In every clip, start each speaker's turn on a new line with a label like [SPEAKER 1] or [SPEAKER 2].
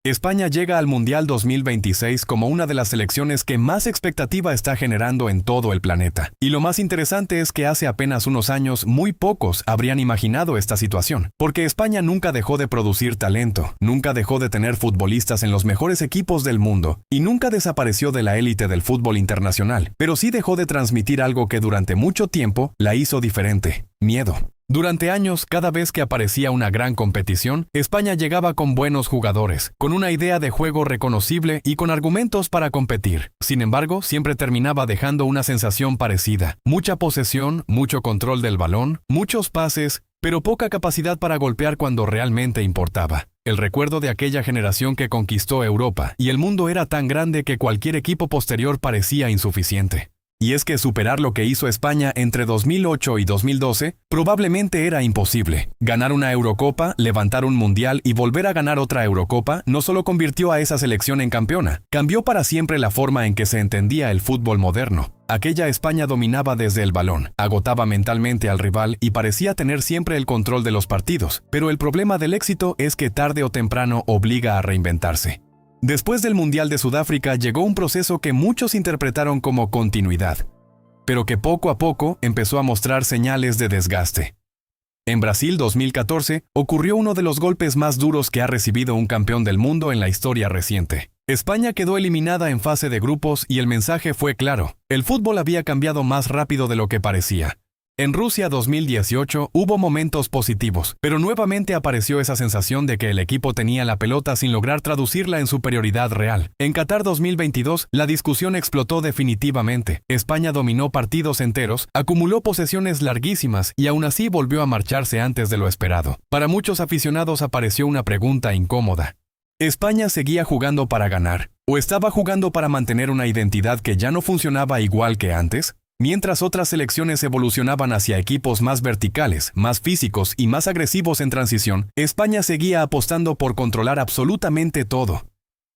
[SPEAKER 1] España llega al Mundial 2026 como una de las selecciones que más expectativa está generando en todo el planeta. Y lo más interesante es que hace apenas unos años muy pocos habrían imaginado esta situación, porque España nunca dejó de producir talento, nunca dejó de tener futbolistas en los mejores equipos del mundo, y nunca desapareció de la élite del fútbol internacional, pero sí dejó de transmitir algo que durante mucho tiempo la hizo diferente: miedo. Durante años, cada vez que aparecía una gran competición, España llegaba con buenos jugadores, con una idea de juego reconocible y con argumentos para competir. Sin embargo, siempre terminaba dejando una sensación parecida: mucha posesión, mucho control del balón, muchos pases, pero poca capacidad para golpear cuando realmente importaba. El recuerdo de aquella generación que conquistó Europa y el mundo era tan grande que cualquier equipo posterior parecía insuficiente. Y es que superar lo que hizo España entre 2008 y 2012 probablemente era imposible. Ganar una Eurocopa, levantar un Mundial y volver a ganar otra Eurocopa no solo convirtió a esa selección en campeona, cambió para siempre la forma en que se entendía el fútbol moderno. Aquella España dominaba desde el balón, agotaba mentalmente al rival y parecía tener siempre el control de los partidos. Pero el problema del éxito es que tarde o temprano obliga a reinventarse. Después del Mundial de Sudáfrica llegó un proceso que muchos interpretaron como continuidad, pero que poco a poco empezó a mostrar señales de desgaste. En Brasil 2014 ocurrió uno de los golpes más duros que ha recibido un campeón del mundo en la historia reciente. España quedó eliminada en fase de grupos y el mensaje fue claro: el fútbol había cambiado más rápido de lo que parecía. En Rusia 2018 hubo momentos positivos, pero nuevamente apareció esa sensación de que el equipo tenía la pelota sin lograr traducirla en superioridad real. En Qatar 2022, la discusión explotó definitivamente. España dominó partidos enteros, acumuló posesiones larguísimas y aún así volvió a marcharse antes de lo esperado. Para muchos aficionados apareció una pregunta incómoda: ¿España seguía jugando para ganar? ¿O estaba jugando para mantener una identidad que ya no funcionaba igual que antes? Mientras otras selecciones evolucionaban hacia equipos más verticales, más físicos y más agresivos en transición, España seguía apostando por controlar absolutamente todo.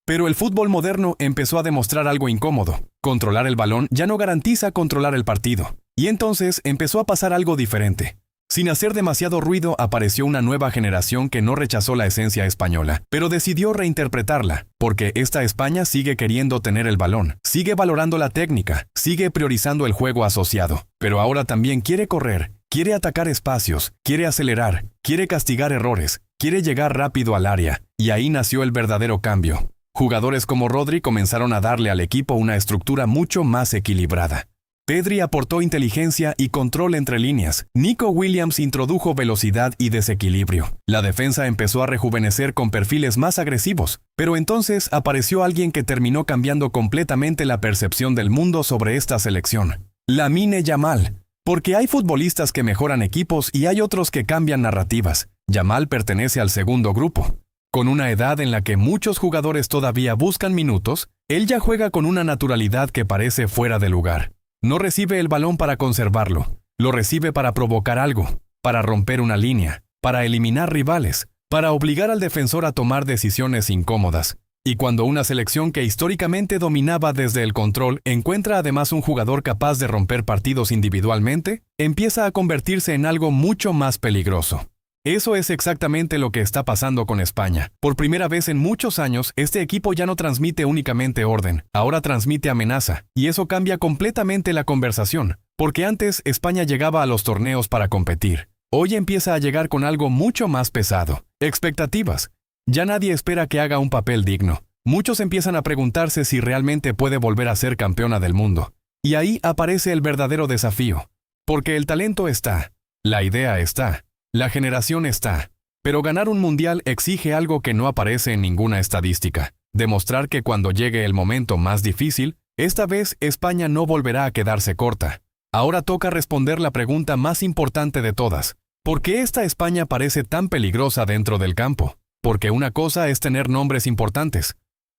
[SPEAKER 1] Pero el fútbol moderno empezó a demostrar algo incómodo: controlar el balón ya no garantiza controlar el partido. Y entonces empezó a pasar algo diferente. Sin hacer demasiado ruido, apareció una nueva generación que no rechazó la esencia española, pero decidió reinterpretarla, porque esta España sigue queriendo tener el balón, sigue valorando la técnica, sigue priorizando el juego asociado, pero ahora también quiere correr, quiere atacar espacios, quiere acelerar, quiere castigar errores, quiere llegar rápido al área, y ahí nació el verdadero cambio. Jugadores como Rodri comenzaron a darle al equipo una estructura mucho más equilibrada. Pedri aportó inteligencia y control entre líneas. Nico Williams introdujo velocidad y desequilibrio. La defensa empezó a rejuvenecer con perfiles más agresivos. Pero entonces apareció alguien que terminó cambiando completamente la percepción del mundo sobre esta selección: Lamine Yamal. Porque hay futbolistas que mejoran equipos y hay otros que cambian narrativas. Yamal pertenece al segundo grupo. Con una edad en la que muchos jugadores todavía buscan minutos, él ya juega con una naturalidad que parece fuera de lugar. No recibe el balón para conservarlo, lo recibe para provocar algo, para romper una línea, para eliminar rivales, para obligar al defensor a tomar decisiones incómodas. Y cuando una selección que históricamente dominaba desde el control encuentra además un jugador capaz de romper partidos individualmente, empieza a convertirse en algo mucho más peligroso. Eso es exactamente lo que está pasando con España. Por primera vez en muchos años, este equipo ya no transmite únicamente orden, ahora transmite amenaza, y eso cambia completamente la conversación, porque antes España llegaba a los torneos para competir. Hoy empieza a llegar con algo mucho más pesado: expectativas. Ya nadie espera que haga un papel digno. Muchos empiezan a preguntarse si realmente puede volver a ser campeona del mundo. Y ahí aparece el verdadero desafío. Porque el talento está, la idea está, la generación está, pero ganar un mundial exige algo que no aparece en ninguna estadística: demostrar que cuando llegue el momento más difícil, esta vez España no volverá a quedarse corta. Ahora toca responder la pregunta más importante de todas: ¿por qué esta España parece tan peligrosa dentro del campo? Porque una cosa es tener nombres importantes.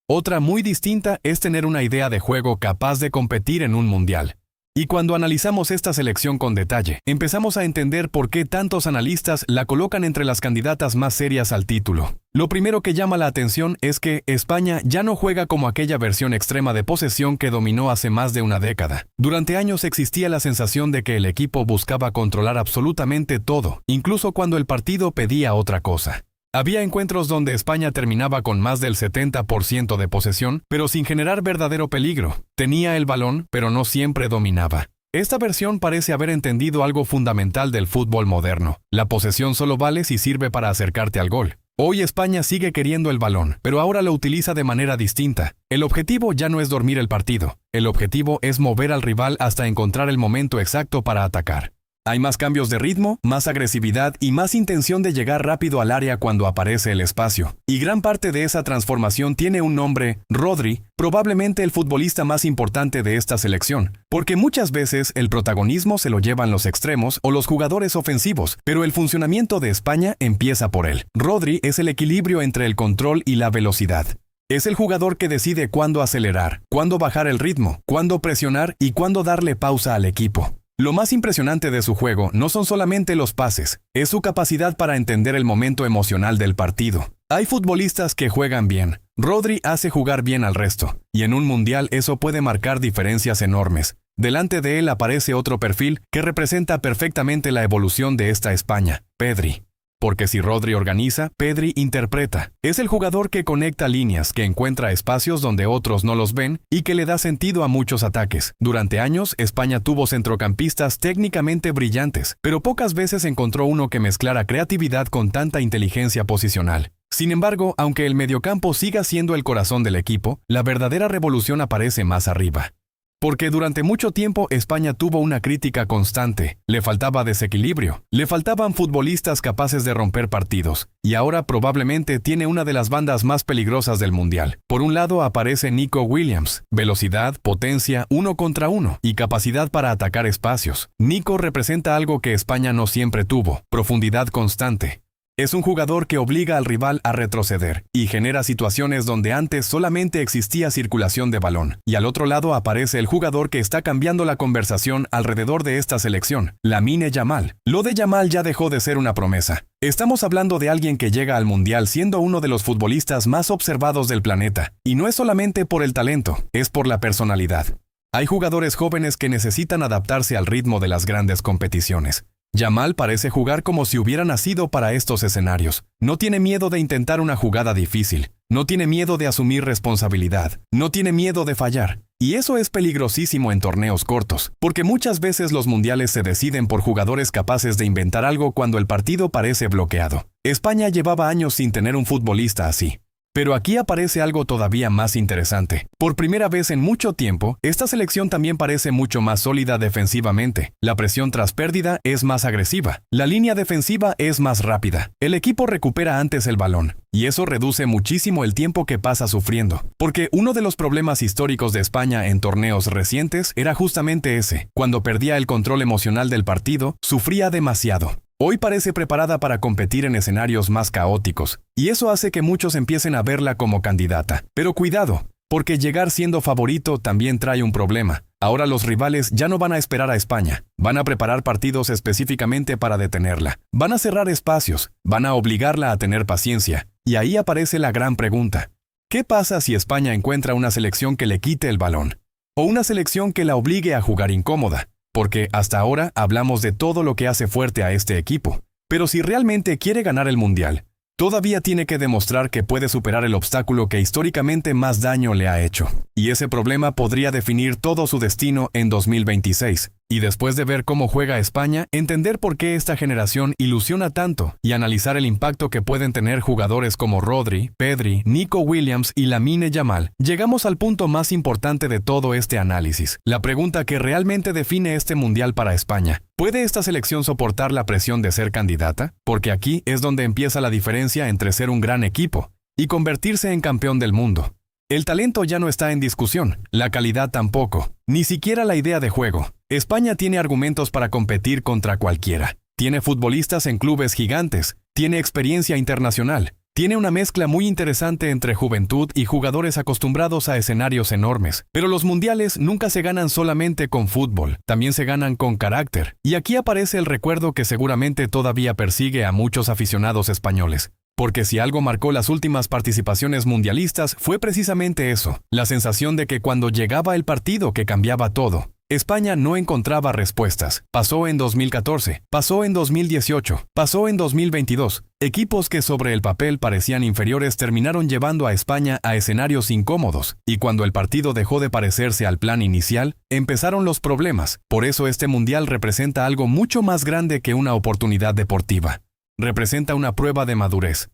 [SPEAKER 1] Otra muy distinta es tener una idea de juego capaz de competir en un mundial. Y cuando analizamos esta selección con detalle, empezamos a entender por qué tantos analistas la colocan entre las candidatas más serias al título. Lo primero que llama la atención es que España ya no juega como aquella versión extrema de posesión que dominó hace más de una década. Durante años existía la sensación de que el equipo buscaba controlar absolutamente todo, incluso cuando el partido pedía otra cosa. Había encuentros donde España terminaba con más del 70% de posesión, pero sin generar verdadero peligro. Tenía el balón, pero no siempre dominaba. Esta versión parece haber entendido algo fundamental del fútbol moderno. La posesión solo vale si sirve para acercarte al gol. Hoy España sigue queriendo el balón, pero ahora lo utiliza de manera distinta. El objetivo ya no es dormir el partido. El objetivo es mover al rival hasta encontrar el momento exacto para atacar. Hay más cambios de ritmo, más agresividad y más intención de llegar rápido al área cuando aparece el espacio. Y gran parte de esa transformación tiene un nombre, Rodri, probablemente el futbolista más importante de esta selección, porque muchas veces el protagonismo se lo llevan los extremos o los jugadores ofensivos, pero el funcionamiento de España empieza por él. Rodri es el equilibrio entre el control y la velocidad. Es el jugador que decide cuándo acelerar, cuándo bajar el ritmo, cuándo presionar y cuándo darle pausa al equipo. Lo más impresionante de su juego no son solamente los pases, es su capacidad para entender el momento emocional del partido. Hay futbolistas que juegan bien. Rodri hace jugar bien al resto, y en un mundial eso puede marcar diferencias enormes. Delante de él aparece otro perfil que representa perfectamente la evolución de esta España, Pedri. Porque si Rodri organiza, Pedri interpreta. Es el jugador que conecta líneas, que encuentra espacios donde otros no los ven y que le da sentido a muchos ataques. Durante años, España tuvo centrocampistas técnicamente brillantes, pero pocas veces encontró uno que mezclara creatividad con tanta inteligencia posicional. Sin embargo, aunque el mediocampo siga siendo el corazón del equipo, la verdadera revolución aparece más arriba. Porque durante mucho tiempo España tuvo una crítica constante, le faltaba desequilibrio, le faltaban futbolistas capaces de romper partidos, y ahora probablemente tiene una de las bandas más peligrosas del mundial. Por un lado aparece Nico Williams, velocidad, potencia, 1 contra 1, y capacidad para atacar espacios. Nico representa algo que España no siempre tuvo, profundidad constante. Es un jugador que obliga al rival a retroceder y genera situaciones donde antes solamente existía circulación de balón. Y al otro lado aparece el jugador que está cambiando la conversación alrededor de esta selección, Lamine Yamal. Lo de Yamal ya dejó de ser una promesa. Estamos hablando de alguien que llega al Mundial siendo uno de los futbolistas más observados del planeta. Y no es solamente por el talento, es por la personalidad. Hay jugadores jóvenes que necesitan adaptarse al ritmo de las grandes competiciones. Yamal parece jugar como si hubiera nacido para estos escenarios. No tiene miedo de intentar una jugada difícil. No tiene miedo de asumir responsabilidad. No tiene miedo de fallar. Y eso es peligrosísimo en torneos cortos, porque muchas veces los mundiales se deciden por jugadores capaces de inventar algo cuando el partido parece bloqueado. España llevaba años sin tener un futbolista así. Pero aquí aparece algo todavía más interesante. Por primera vez en mucho tiempo, esta selección también parece mucho más sólida defensivamente. La presión tras pérdida es más agresiva. La línea defensiva es más rápida. El equipo recupera antes el balón. Y eso reduce muchísimo el tiempo que pasa sufriendo. Porque uno de los problemas históricos de España en torneos recientes era justamente ese. Cuando perdía el control emocional del partido, sufría demasiado. Hoy parece preparada para competir en escenarios más caóticos, y eso hace que muchos empiecen a verla como candidata. Pero cuidado, porque llegar siendo favorito también trae un problema. Ahora los rivales ya no van a esperar a España, van a preparar partidos específicamente para detenerla. Van a cerrar espacios, van a obligarla a tener paciencia. Y ahí aparece la gran pregunta. ¿Qué pasa si España encuentra una selección que le quite el balón? O una selección que la obligue a jugar incómoda. Porque hasta ahora hablamos de todo lo que hace fuerte a este equipo. Pero si realmente quiere ganar el Mundial, todavía tiene que demostrar que puede superar el obstáculo que históricamente más daño le ha hecho. Y ese problema podría definir todo su destino en 2026. Y después de ver cómo juega España, entender por qué esta generación ilusiona tanto y analizar el impacto que pueden tener jugadores como Rodri, Pedri, Nico Williams y Lamine Yamal, llegamos al punto más importante de todo este análisis. La pregunta que realmente define este mundial para España. ¿Puede esta selección soportar la presión de ser candidata? Porque aquí es donde empieza la diferencia entre ser un gran equipo y convertirse en campeón del mundo. El talento ya no está en discusión, la calidad tampoco, ni siquiera la idea de juego. España tiene argumentos para competir contra cualquiera. Tiene futbolistas en clubes gigantes, tiene experiencia internacional, tiene una mezcla muy interesante entre juventud y jugadores acostumbrados a escenarios enormes. Pero los mundiales nunca se ganan solamente con fútbol, también se ganan con carácter. Y aquí aparece el recuerdo que seguramente todavía persigue a muchos aficionados españoles. Porque si algo marcó las últimas participaciones mundialistas fue precisamente eso, la sensación de que cuando llegaba el partido que cambiaba todo, España no encontraba respuestas. Pasó en 2014, pasó en 2018, pasó en 2022. Equipos que sobre el papel parecían inferiores terminaron llevando a España a escenarios incómodos, y cuando el partido dejó de parecerse al plan inicial, empezaron los problemas. Por eso este mundial representa algo mucho más grande que una oportunidad deportiva. Representa una prueba de madurez.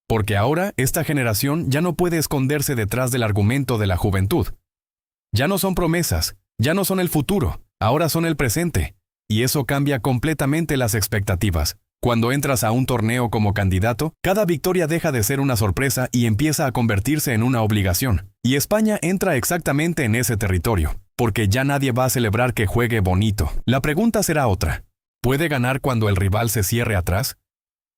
[SPEAKER 1] Porque ahora esta generación ya no puede esconderse detrás del argumento de la juventud. Ya no son promesas, ya no son el futuro, ahora son el presente. Y eso cambia completamente las expectativas. Cuando entras a un torneo como candidato, cada victoria deja de ser una sorpresa y empieza a convertirse en una obligación. Y España entra exactamente en ese territorio, porque ya nadie va a celebrar que juegue bonito. La pregunta será otra. ¿Puede ganar cuando el rival se cierre atrás?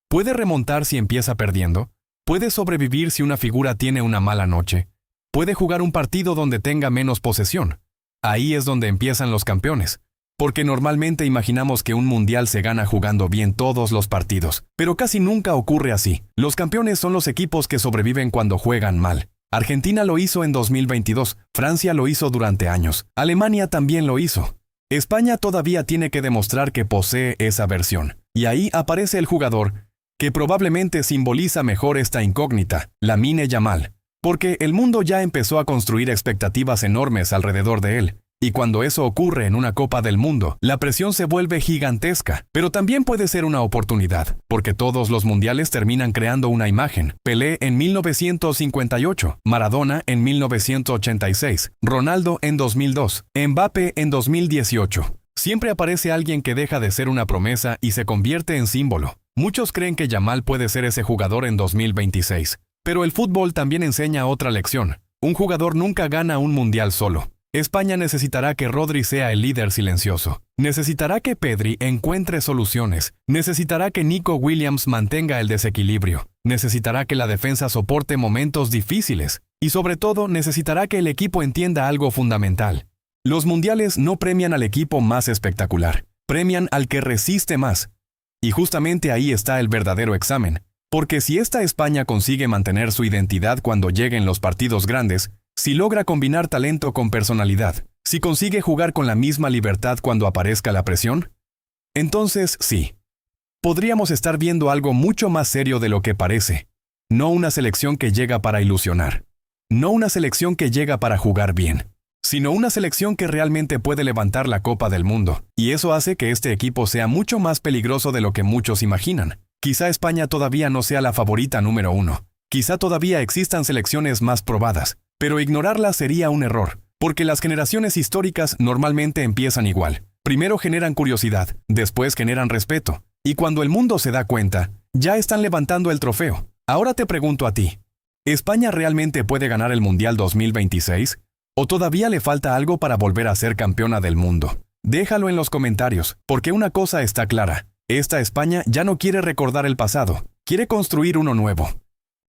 [SPEAKER 1] ¿Puede remontar si empieza perdiendo? ¿Puede sobrevivir si una figura tiene una mala noche? ¿Puede jugar un partido donde tenga menos posesión? Ahí es donde empiezan los campeones. Porque normalmente imaginamos que un mundial se gana jugando bien todos los partidos, pero casi nunca ocurre así. Los campeones son los equipos que sobreviven cuando juegan mal. Argentina lo hizo en 2022, Francia lo hizo durante años, Alemania también lo hizo. España todavía tiene que demostrar que posee esa versión. Y ahí aparece el jugador que probablemente simboliza mejor esta incógnita, Lamine Yamal. Porque el mundo ya empezó a construir expectativas enormes alrededor de él. Y cuando eso ocurre en una Copa del Mundo, la presión se vuelve gigantesca. Pero también puede ser una oportunidad, porque todos los mundiales terminan creando una imagen. Pelé en 1958, Maradona en 1986, Ronaldo en 2002, Mbappé en 2018. Siempre aparece alguien que deja de ser una promesa y se convierte en símbolo. Muchos creen que Yamal puede ser ese jugador en 2026. Pero el fútbol también enseña otra lección. Un jugador nunca gana un mundial solo. España necesitará que Rodri sea el líder silencioso. Necesitará que Pedri encuentre soluciones. Necesitará que Nico Williams mantenga el desequilibrio. Necesitará que la defensa soporte momentos difíciles. Y sobre todo, necesitará que el equipo entienda algo fundamental. Los mundiales no premian al equipo más espectacular. Premian al que resiste más. Y justamente ahí está el verdadero examen. Porque si esta España consigue mantener su identidad cuando lleguen los partidos grandes, si logra combinar talento con personalidad, si consigue jugar con la misma libertad cuando aparezca la presión, entonces sí. Podríamos estar viendo algo mucho más serio de lo que parece. No una selección que llega para ilusionar. No una selección que llega para jugar bien. Sino una selección que realmente puede levantar la Copa del Mundo. Y eso hace que este equipo sea mucho más peligroso de lo que muchos imaginan. Quizá España todavía no sea la favorita número 1. Quizá todavía existan selecciones más probadas. Pero ignorarlas sería un error, porque las generaciones históricas normalmente empiezan igual. Primero generan curiosidad, después generan respeto. Y cuando el mundo se da cuenta, ya están levantando el trofeo. Ahora te pregunto a ti, ¿España realmente puede ganar el Mundial 2026? ¿O todavía le falta algo para volver a ser campeona del mundo? Déjalo en los comentarios, porque una cosa está clara. Esta España ya no quiere recordar el pasado, quiere construir uno nuevo.